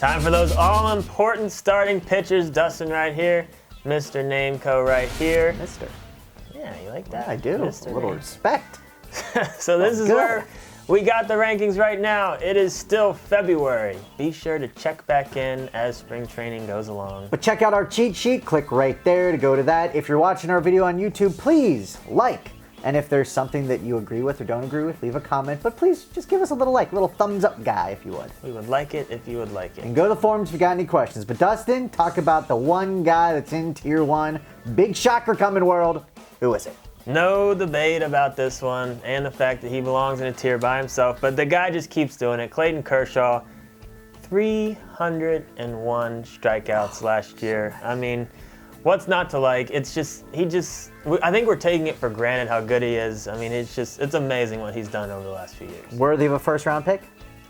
Time for those all-important starting pitchers. Dustin right here, Mr. Nameco right here. Mister. Yeah, you like that? Yeah, I do. Mr. A little respect. So this is good. where we got the rankings right now. It is still February. Be sure to check back in as spring training goes along. But check out our cheat sheet. Click right there to go to that. If you're watching our video on YouTube, please like. And if there's something that you agree with or don't agree with, leave a comment. But please just give us a little little thumbs up guy if you would. We would like it if you would like it. And go to the forums if you got any questions. But Dustin, talk about the one guy that's in Tier 1. Big shocker coming, world. Who is it? No debate about this one and the fact that he belongs in a tier by himself, but the guy just keeps doing it. Clayton Kershaw, 301 strikeouts last year. I mean, what's not to like? It's just, I think we're taking it for granted how good he is. I mean, it's amazing what he's done over the last few years. Worthy of a first round pick?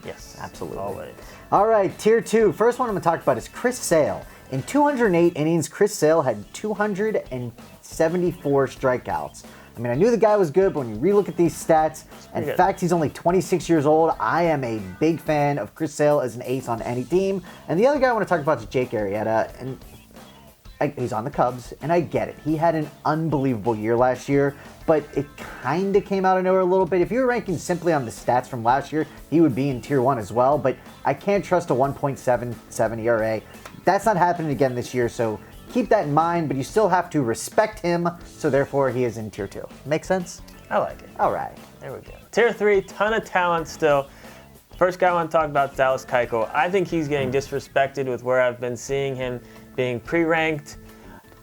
Yes. Absolutely. Always. All right, Tier 2. First one I'm going to talk about is Chris Sale. In 208 innings, Chris Sale had 274 strikeouts. I mean, I knew the guy was good, but when you relook at these stats, and in fact, he's only 26 years old. I am a big fan of Chris Sale as an ace on any team. And the other guy I want to talk about is Jake Arrieta, and he's on the Cubs, and I get it. He had an unbelievable year last year, but it kind of came out of nowhere a little bit. If you were ranking simply on the stats from last year, he would be in Tier 1 as well, but I can't trust a 1.77 ERA. That's not happening again this year, so keep that in mind, but you still have to respect him, so therefore he is in Tier 2. Make sense? I like it. All right. There we go. Tier 3, ton of talent still. First guy I want to talk about is Dallas Keuchel. I think he's getting disrespected with where I've been seeing him being pre-ranked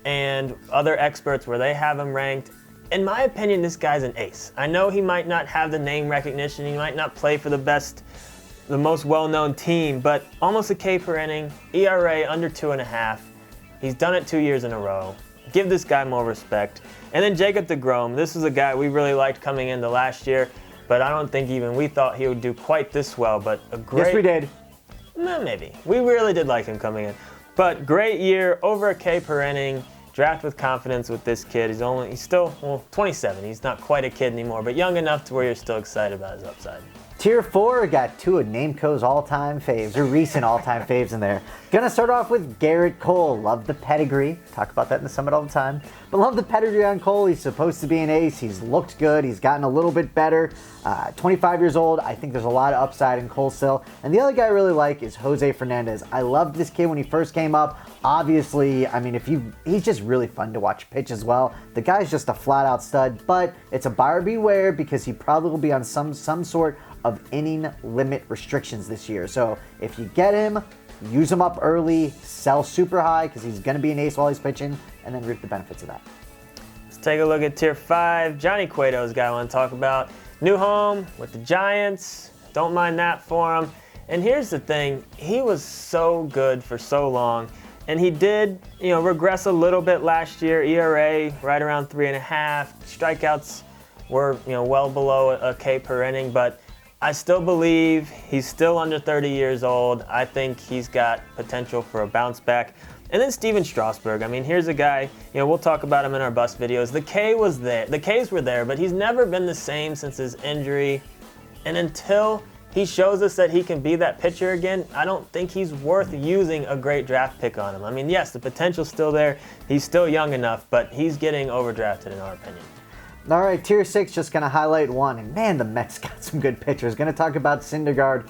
and other experts where they have him ranked. In my opinion, this guy's an ace. I know he might not have the name recognition, he might not play for the most well-known team, but almost a K per inning, ERA under 2.5. He's done it 2 years in a row. Give this guy more respect. And then Jacob deGrom. This is a guy we really liked coming into last year, but I don't think even we thought he would do quite this well. But a great. Yes, we did. Maybe. We really did like him coming in. But great year, over a K per inning. Draft with confidence with this kid. He's still 27. He's not quite a kid anymore, but young enough to where you're still excited about his upside. Tier 4 got two of Nameco's all-time faves, or recent all-time faves in there. Gonna start off with Gerrit Cole. Love the pedigree. Talk about that in the Summit all the time. But love the pedigree on Cole. He's supposed to be an ace. He's looked good. He's gotten a little bit better. 25 years old. I think there's a lot of upside in Cole still. And the other guy I really like is Jose Fernandez. I loved this kid when he first came up. Obviously, I mean, he's just really fun to watch pitch as well. The guy's just a flat-out stud, but it's a buyer beware because he probably will be on some sort of inning limit restrictions this year. So if you get him, use him up early, sell super high because he's going to be an ace while he's pitching, and then reap the benefits of that. Let's take a look at Tier 5. Johnny Cueto is the guy I want to talk about. New home with the Giants. Don't mind that for him. And here's the thing. He was so good for so long. And he did, regress a little bit last year. ERA right around 3.5. Strikeouts were, well below a K per inning. But I still believe he's still under 30 years old. I think he's got potential for a bounce back. And then Steven Strasburg. I mean, here's a guy, we'll talk about him in our bust videos. The K was there. The Ks were there, but he's never been the same since his injury. And until he shows us that he can be that pitcher again, I don't think he's worth using a great draft pick on him. I mean, yes, the potential's still there. He's still young enough, but he's getting overdrafted in our opinion. All right, Tier 6, just going to highlight one. And man, the Mets got some good pitchers. Going to talk about Syndergaard.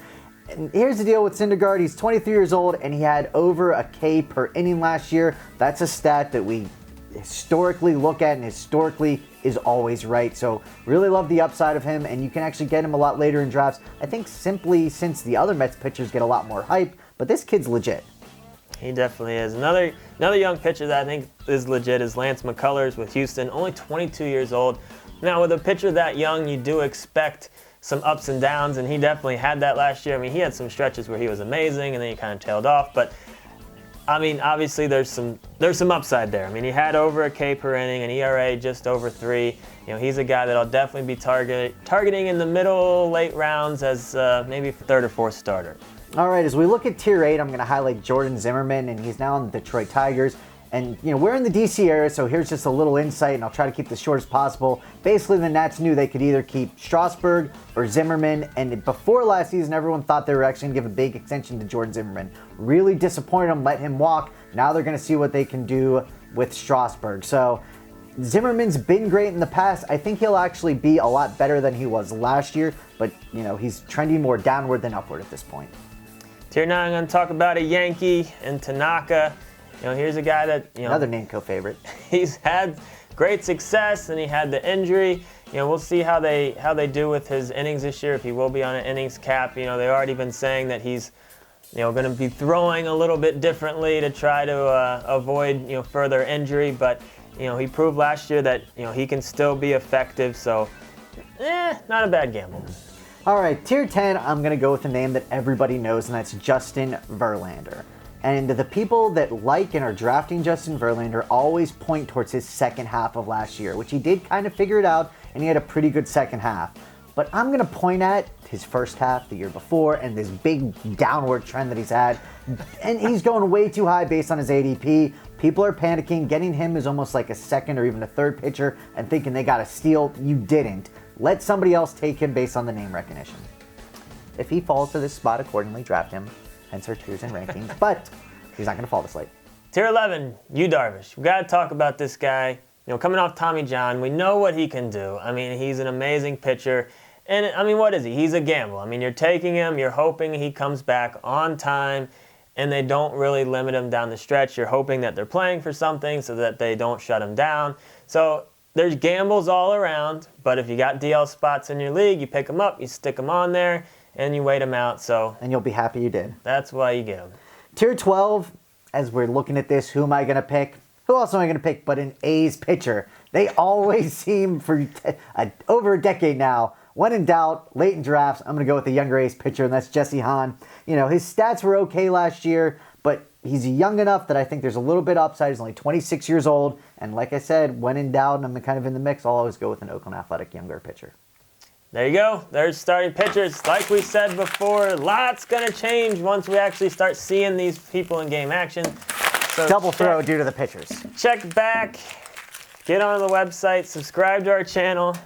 And here's the deal with Syndergaard. He's 23 years old, and he had over a K per inning last year. That's a stat that we historically look at and historically is always right. So really love the upside of him, and you can actually get him a lot later in drafts. I think simply since the other Mets pitchers get a lot more hype, but this kid's legit. He definitely is. Another young pitcher that I think is legit is Lance McCullers with Houston, only 22 years old. Now, with a pitcher that young, you do expect some ups and downs, and he definitely had that last year. I mean, he had some stretches where he was amazing, and then he kind of tailed off. But, I mean, obviously there's some upside there. I mean, he had over a K per inning, an ERA just over 3. He's a guy that I'll definitely be targeting in the middle, late rounds as maybe third or fourth starter. All right, as we look at Tier 8, I'm going to highlight Jordan Zimmermann, and he's now on the Detroit Tigers. And, we're in the DC area, so here's just a little insight, and I'll try to keep this short as possible. Basically, the Nats knew they could either keep Strasburg or Zimmermann, and before last season, everyone thought they were actually going to give a big extension to Jordan Zimmermann. Really disappointed them, let him walk. Now they're going to see what they can do with Strasburg. So Zimmermann's been great in the past. I think he'll actually be a lot better than he was last year, but, he's trending more downward than upward at this point. Tier 9, I'm going to talk about a Yankee and Tanaka. Here's a guy that, another Namco favorite. He's had great success, and he had the injury. We'll see how they do with his innings this year, if he will be on an innings cap. They've already been saying that he's, going to be throwing a little bit differently to try to avoid, further injury. But, he proved last year that, he can still be effective. So, not a bad gamble. All right, Tier 10, I'm going to go with a name that everybody knows, and that's Justin Verlander. And the people that like and are drafting Justin Verlander always point towards his second half of last year, which he did kind of figure it out, and he had a pretty good second half. But I'm going to point at his first half the year before and this big downward trend that he's had. And he's going way too high based on his ADP. People are panicking. Getting him is almost like a second or even a third pitcher and thinking they got a steal. You didn't. Let somebody else take him based on the name recognition. If he falls to this spot accordingly, draft him. Hence our tiers and rankings, but he's not going to fall this late. Tier 11, Darvish. We've got to talk about this guy. Coming off Tommy John, we know what he can do. He's an amazing pitcher. And, what is he? He's a gamble. You're taking him, you're hoping he comes back on time, and they don't really limit him down the stretch. You're hoping that they're playing for something so that they don't shut him down. So there's gambles all around, but if you got DL spots in your league, you pick them up, you stick them on there, and you wait him out. And you'll be happy you did. That's why you get him. Tier 12, as we're looking at this, who am I going to pick? Who else am I going to pick but an A's pitcher? They always seem, for over a decade now, when in doubt, late in drafts, I'm going to go with the younger A's pitcher, and that's Jesse Hahn. His stats were okay last year, but he's young enough that I think there's a little bit upside. He's only 26 years old, and like I said, when in doubt, and I'm kind of in the mix, I'll always go with an Oakland Athletic younger pitcher. There you go. There's starting pitchers. Like we said before, lots going to change once we actually start seeing these people in game action. So double throw due to the pitchers. Check back. Get onto the website. Subscribe to our channel.